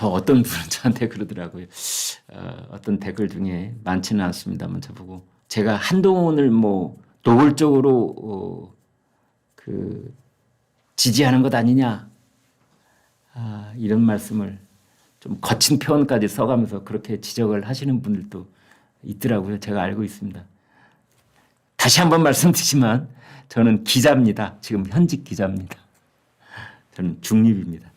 저 어떤 분은 저한테 그러더라고요. 어떤 댓글 중에 많지는 않습니다만 저보고 제가 한동훈을 뭐 노골적으로 지지하는 것 아니냐, 이런 말씀을 좀 거친 표현까지 써가면서 그렇게 지적을 하시는 분들도 있더라고요. 제가 알고 있습니다. 다시 한번 말씀드리지만 저는 기자입니다. 지금 현직 기자입니다. 저는 중립입니다.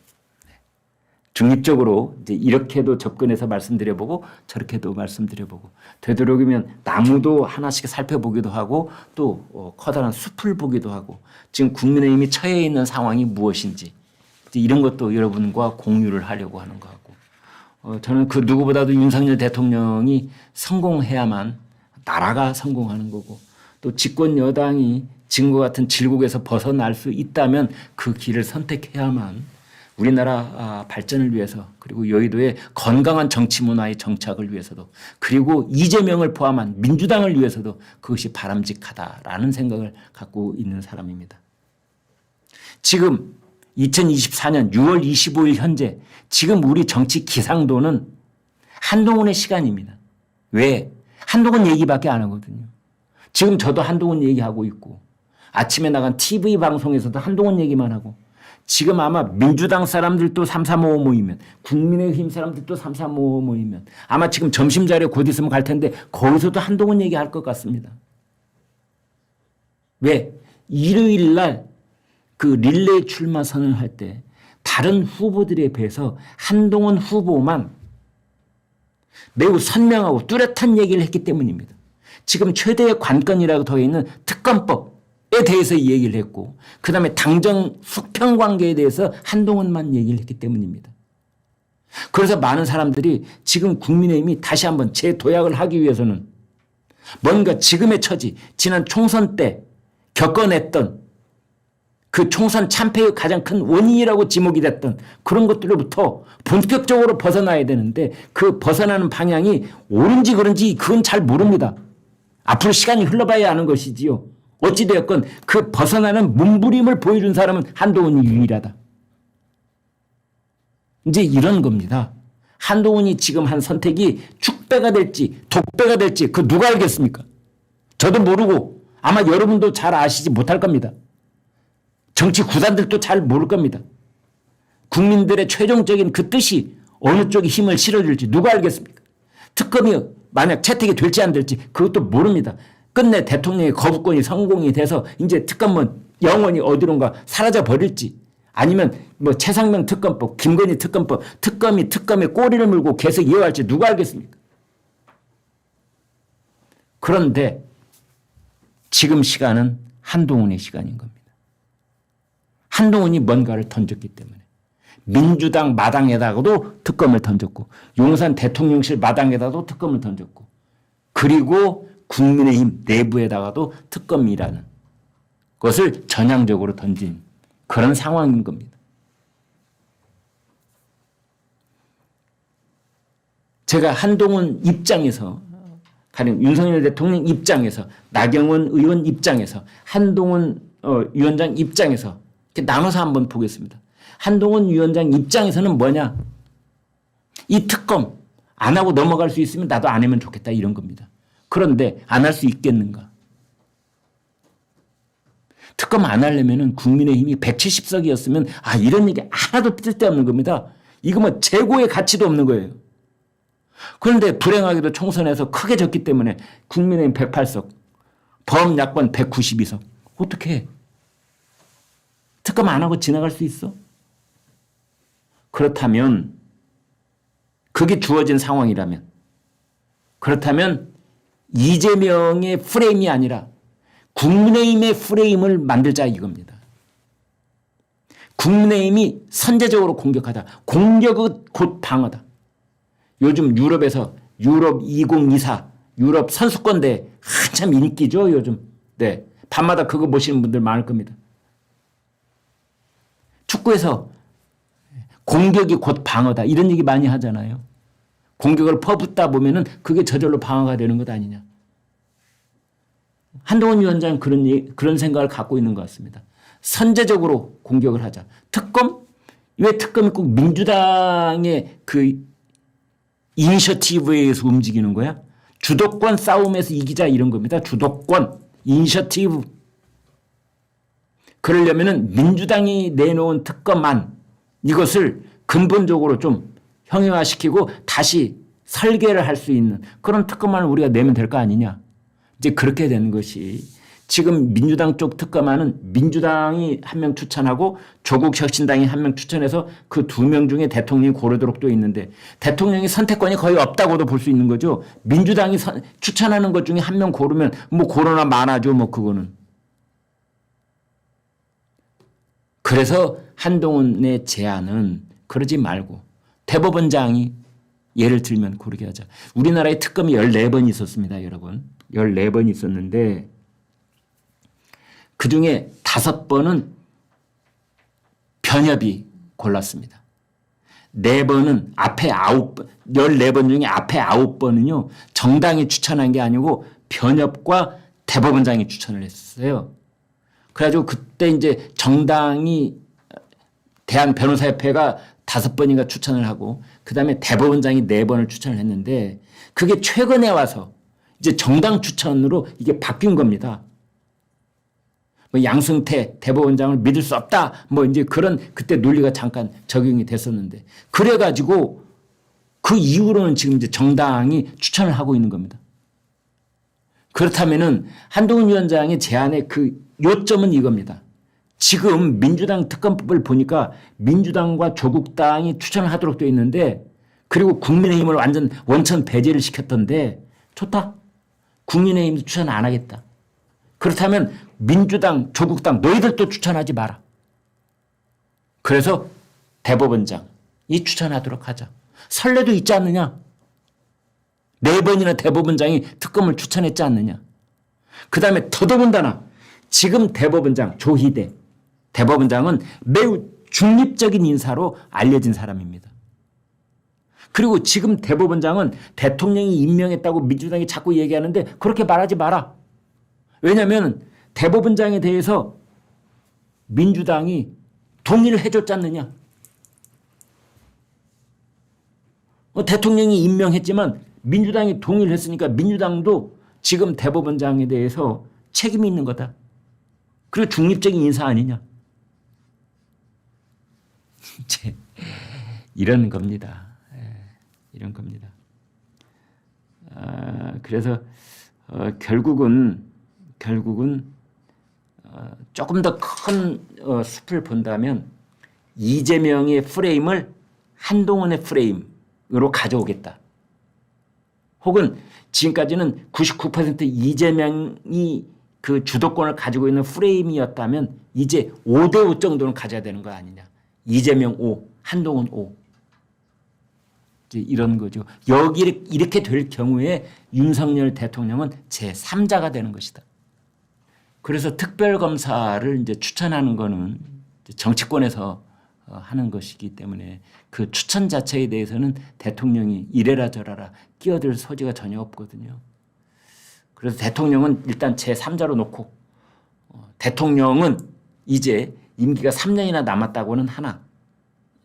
중립적으로 이제 이렇게도 접근해서 말씀드려보고 저렇게도 말씀드려보고 되도록이면 나무도 하나씩 살펴보기도 하고 또 커다란 숲을 보기도 하고 지금 국민의힘이 처해 있는 상황이 무엇인지 이런 것도 여러분과 공유를 하려고 하는 거고 저는 그 누구보다도 윤석열 대통령이 성공해야만 나라가 성공하는 거고 또 집권 여당이 지금과 같은 질곡에서 벗어날 수 있다면 그 길을 선택해야만 우리나라 발전을 위해서 그리고 여의도의 건강한 정치 문화의 정착을 위해서도 그리고 이재명을 포함한 민주당을 위해서도 그것이 바람직하다라는 생각을 갖고 있는 사람입니다. 지금 2024년 6월 25일 현재 지금 우리 정치 기상도는 한동훈의 시간입니다. 왜? 한동훈 얘기밖에 안 하거든요. 지금 저도 한동훈 얘기하고 있고 아침에 나간 TV 방송에서도 한동훈 얘기만 하고 지금 아마 민주당 사람들도 335 모이면 국민의힘 사람들도 335 모이면 아마 지금 점심자리에 곧 있으면 갈 텐데 거기서도 한동훈 얘기할 것 같습니다. 왜? 일요일 날 그 릴레이 출마 선언할 때 다른 후보들에 비해서 한동훈 후보만 매우 선명하고 뚜렷한 얘기를 했기 때문입니다. 지금 최대의 관건이라고 되어 있는 특검법에 대해서 얘기를 했고 그다음에 당정 수평 관계에 대해서 한동훈만 얘기를 했기 때문입니다. 그래서 많은 사람들이 지금 국민의힘이 다시 한번 재도약을 하기 위해서는 뭔가 지금의 처지, 지난 총선 때 겪어냈던 그 총선 참패의 가장 큰 원인이라고 지목이 됐던 그런 것들로부터 본격적으로 벗어나야 되는데 그 벗어나는 방향이 옳은지 그런지 그건 잘 모릅니다. 앞으로 시간이 흘러봐야 아는 것이지요. 어찌되었건 그 벗어나는 몸부림을 보여준 사람은 한동훈이 유일하다. 이제 이런 겁니다. 한동훈이 지금 한 선택이 축배가 될지 독배가 될지 그 누가 알겠습니까? 저도 모르고 아마 여러분도 잘 아시지 못할 겁니다. 정치 구단들도 잘 모를 겁니다. 국민들의 최종적인 그 뜻이 어느 쪽에 힘을 실어줄지 누가 알겠습니까? 특검이 만약 채택이 될지 안 될지 그것도 모릅니다. 끝내 대통령의 거부권이 성공이 돼서 이제 특검은 영원히 어디론가 사라져 버릴지 아니면 뭐 최상명 특검법, 김건희 특검법, 특검이 특검의 꼬리를 물고 계속 이어갈지 누가 알겠습니까? 그런데 지금 시간은 한동훈의 시간인 겁니다. 한동훈이 뭔가를 던졌기 때문에 민주당 마당에다가도 특검을 던졌고 용산 대통령실 마당에다가도 특검을 던졌고 그리고 국민의힘 내부에다가도 특검이라는 것을 전향적으로 던진 그런 상황인 겁니다. 제가 한동훈 입장에서 가령 윤석열 대통령 입장에서 나경원 의원 입장에서 한동훈 위원장 입장에서 이렇게 나눠서 한번 보겠습니다. 한동훈 위원장 입장에서는 뭐냐? 이 특검 안 하고 넘어갈 수 있으면 나도 안 하면 좋겠다 이런 겁니다. 그런데 안 할 수 있겠는가? 특검 안 하려면 국민의힘이 170석이었으면 이런 얘기 하나도 쓸데없는 겁니다. 이거 뭐 재고의 가치도 없는 거예요. 그런데 불행하게도 총선에서 크게 졌기 때문에 국민의힘 108석, 범야권 192석. 어떻게 해? 특검 안 하고 지나갈 수 있어? 그렇다면 그게 주어진 상황이라면 그렇다면 이재명의 프레임이 아니라 국민의힘의 프레임을 만들자 이겁니다. 국민의힘이 선제적으로 공격하자. 공격은 곧 방어다. 요즘 유럽에서 유럽 2024 유럽 선수권대 한참 인기죠 요즘. 네, 밤마다 그거 보시는 분들 많을 겁니다. 축구에서 공격이 곧 방어다 이런 얘기 많이 하잖아요. 공격을 퍼붓다 보면은 그게 저절로 방어가 되는 것 아니냐. 한동훈 위원장은 그런 생각을 갖고 있는 것 같습니다. 선제적으로 공격을 하자. 특검 왜 특검이 꼭 민주당의 그 이니셔티브에 의해서 움직이는 거야? 주도권 싸움에서 이기자 이런 겁니다. 주도권, 이니셔티브. 그러려면은 민주당이 내놓은 특검안 이것을 근본적으로 좀 형용화시키고 다시 설계를 할 수 있는 그런 특검안을 우리가 내면 될 거 아니냐. 이제 그렇게 되는 것이 지금 민주당 쪽 특검안은 민주당이 한 명 추천하고 조국혁신당이 한 명 추천해서 그 2명 중에 대통령이 고르도록 돼 있는데 대통령이 선택권이 거의 없다고도 볼 수 있는 거죠. 민주당이 추천하는 것 중에 한 명 고르면 뭐 고르나 마나죠. 뭐 그거는. 그래서 한동훈의 제안은 그러지 말고 대법원장이 예를 들면 고르게 하자. 우리나라에 특검이 14번 있었습니다. 여러분. 14번 있었는데 그중에 5번은 변협이 골랐습니다. 4번은 앞에 9번, 14번 중에 앞에 9번은요. 정당이 추천한 게 아니고 변협과 대법원장이 추천을 했어요. 그래가지고 그때 이제 정당이 대한변호사협회가 5번인가 추천을 하고 그다음에 대법원장이 4번을 추천을 했는데 그게 최근에 와서 이제 정당 추천으로 이게 바뀐 겁니다. 뭐 양승태 대법원장을 믿을 수 없다. 뭐 이제 그런 그때 논리가 잠깐 적용이 됐었는데 그래가지고 그 이후로는 지금 이제 정당이 추천을 하고 있는 겁니다. 그렇다면은 한동훈 위원장의 제안의 그 요점은 이겁니다. 지금 민주당 특검법을 보니까 민주당과 조국당이 추천을 하도록 되어 있는데 그리고 국민의힘을 완전 원천 배제를 시켰던데 좋다. 국민의힘도 추천 안 하겠다. 그렇다면 민주당, 조국당 너희들도 추천하지 마라. 그래서 대법원장이 추천하도록 하자. 선례도 있지 않느냐. 4번이나 대법원장이 특검을 추천했지 않느냐. 그다음에 더더군다나 지금 대법원장 조희대 대법원장은 매우 중립적인 인사로 알려진 사람입니다. 그리고 지금 대법원장은 대통령이 임명했다고 민주당이 자꾸 얘기하는데 그렇게 말하지 마라. 왜냐하면 대법원장에 대해서 민주당이 동의를 해줬지 않느냐. 대통령이 임명했지만 민주당이 동의를 했으니까 민주당도 지금 대법원장에 대해서 책임이 있는 거다. 그리고 중립적인 인사 아니냐. 이런 겁니다. 이런 겁니다. 그래서 결국은 조금 더 큰 숲을 본다면 이재명의 프레임을 한동훈의 프레임으로 가져오겠다. 혹은 지금까지는 99% 이재명이 그 주도권을 가지고 있는 프레임이었다면 이제 5대5 정도는 가져야 되는 거 아니냐. 이재명 5, 한동훈 5. 이제 이런 거죠. 여기 이렇게 될 경우에 윤석열 대통령은 제3자가 되는 것이다. 그래서 특별검사를 이제 추천하는 거는 정치권에서 하는 것이기 때문에 그 추천 자체에 대해서는 대통령이 이래라 저래라 끼어들 소지가 전혀 없거든요. 그래서 대통령은 일단 제3자로 놓고 대통령은 이제 임기가 3년이나 남았다고는 하나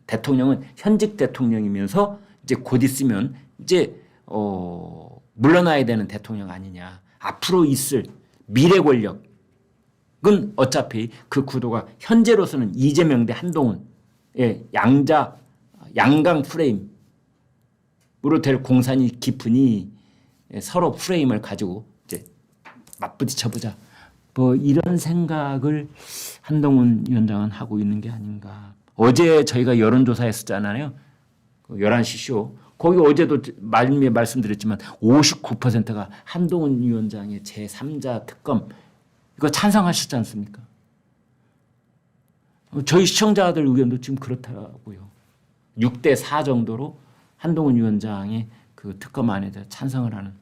대통령은 현직 대통령이면서 이제 곧 있으면 이제 물러나야 되는 대통령 아니냐. 앞으로 있을 미래 권력은 어차피 그 구도가 현재로서는 이재명 대 한동훈의 양강 프레임으로 될 공산이 깊으니 서로 프레임을 가지고 이제 맞부딪혀보자. 뭐 이런 생각을 한동훈 위원장은 하고 있는 게 아닌가. 어제 저희가 여론조사 했었잖아요. 11시 쇼. 거기 어제도 말씀드렸지만 59%가 한동훈 위원장의 제3자 특검 이거 찬성하셨지 않습니까? 저희 시청자들 의견도 지금 그렇더라고요. 6대4 정도로 한동훈 위원장의 그 특검안에 대해 찬성을 하는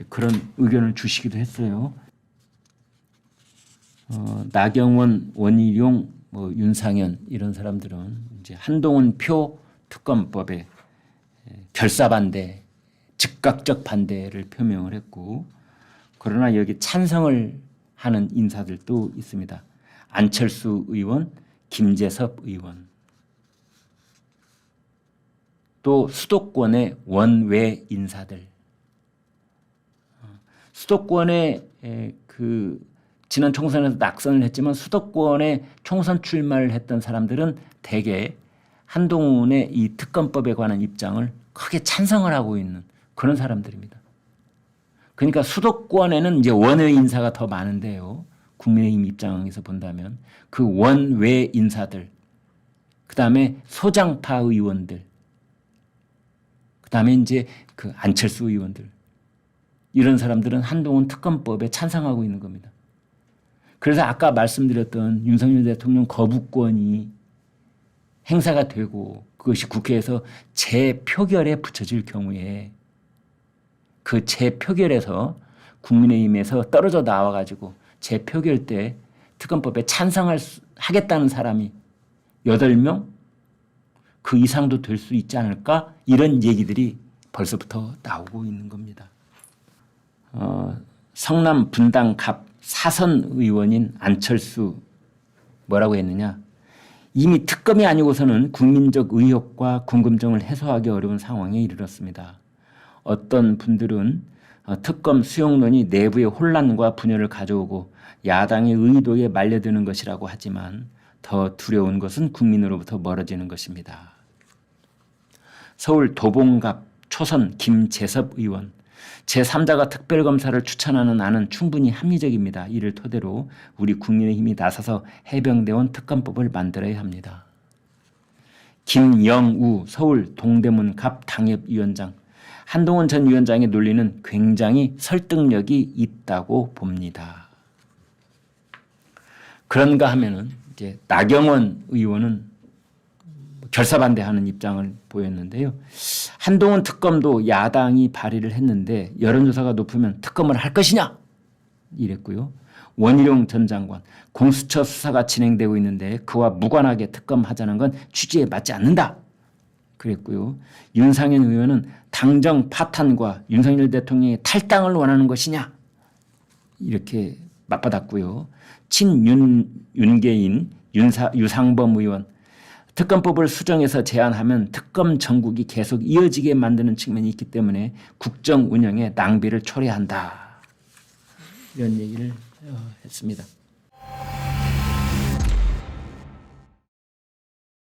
그런 의견을 주시기도 했어요. 나경원, 원희룡, 뭐 윤상현 이런 사람들은 이제 한동훈 표 특검법에 결사 반대, 즉각적 반대를 표명을 했고, 그러나 여기 찬성을 하는 인사들도 있습니다. 안철수 의원, 김재섭 의원. 또 수도권의 원외 인사들, 수도권에 지난 총선에서 낙선을 했지만 수도권에 총선 출마를 했던 사람들은 대개 한동훈의 이 특검법에 관한 입장을 크게 찬성을 하고 있는 그런 사람들입니다. 그러니까 수도권에는 이제 원외 인사가 더 많은데요. 국민의힘 입장에서 본다면 그 원외 인사들, 그다음에 소장파 의원들, 그다음에 이제 그 안철수 의원들, 이런 사람들은 한동훈 특검법에 찬성하고 있는 겁니다. 그래서 아까 말씀드렸던 윤석열 대통령 거부권이 행사가 되고 그것이 국회에서 재표결에 붙여질 경우에 그 재표결에서 국민의힘에서 떨어져 나와가지고 재표결 때 특검법에 하겠다는 사람이 8명? 그 이상도 될 수 있지 않을까? 이런 얘기들이 벌써부터 나오고 있는 겁니다. 성남 분당 갑 사선 의원인 안철수 뭐라고 했느냐? 이미 특검이 아니고서는 국민적 의혹과 궁금증을 해소하기 어려운 상황에 이르렀습니다. 어떤 분들은 특검 수용론이 내부의 혼란과 분열을 가져오고 야당의 의도에 말려드는 것이라고 하지만 더 두려운 것은 국민으로부터 멀어지는 것입니다. 서울 도봉갑 초선 김재섭 의원, 제3자가 특별검사를 추천하는 안은 충분히 합리적입니다. 이를 토대로 우리 국민의힘이 나서서 해병대원 특검법을 만들어야 합니다. 김영우 서울 동대문 갑 당협위원장, 한동훈 전 위원장의 논리는 굉장히 설득력이 있다고 봅니다. 그런가 하면은 이제 나경원 의원은 결사반대하는 입장을 보였는데요. 한동훈 특검도 야당이 발의를 했는데 여론조사가 높으면 특검을 할 것이냐? 이랬고요. 원희룡 전 장관, 공수처 수사가 진행되고 있는데 그와 무관하게 특검하자는 건 취지에 맞지 않는다. 그랬고요. 윤상현 의원은 당정 파탄과 윤석열 대통령의 탈당을 원하는 것이냐? 이렇게 맞받았고요. 친윤계인 유상범 의원, 특검법을 수정해서 제안하면 특검 정국이 계속 이어지게 만드는 측면이 있기 때문에 국정 운영에 낭비를 초래한다. 이런 얘기를 했습니다.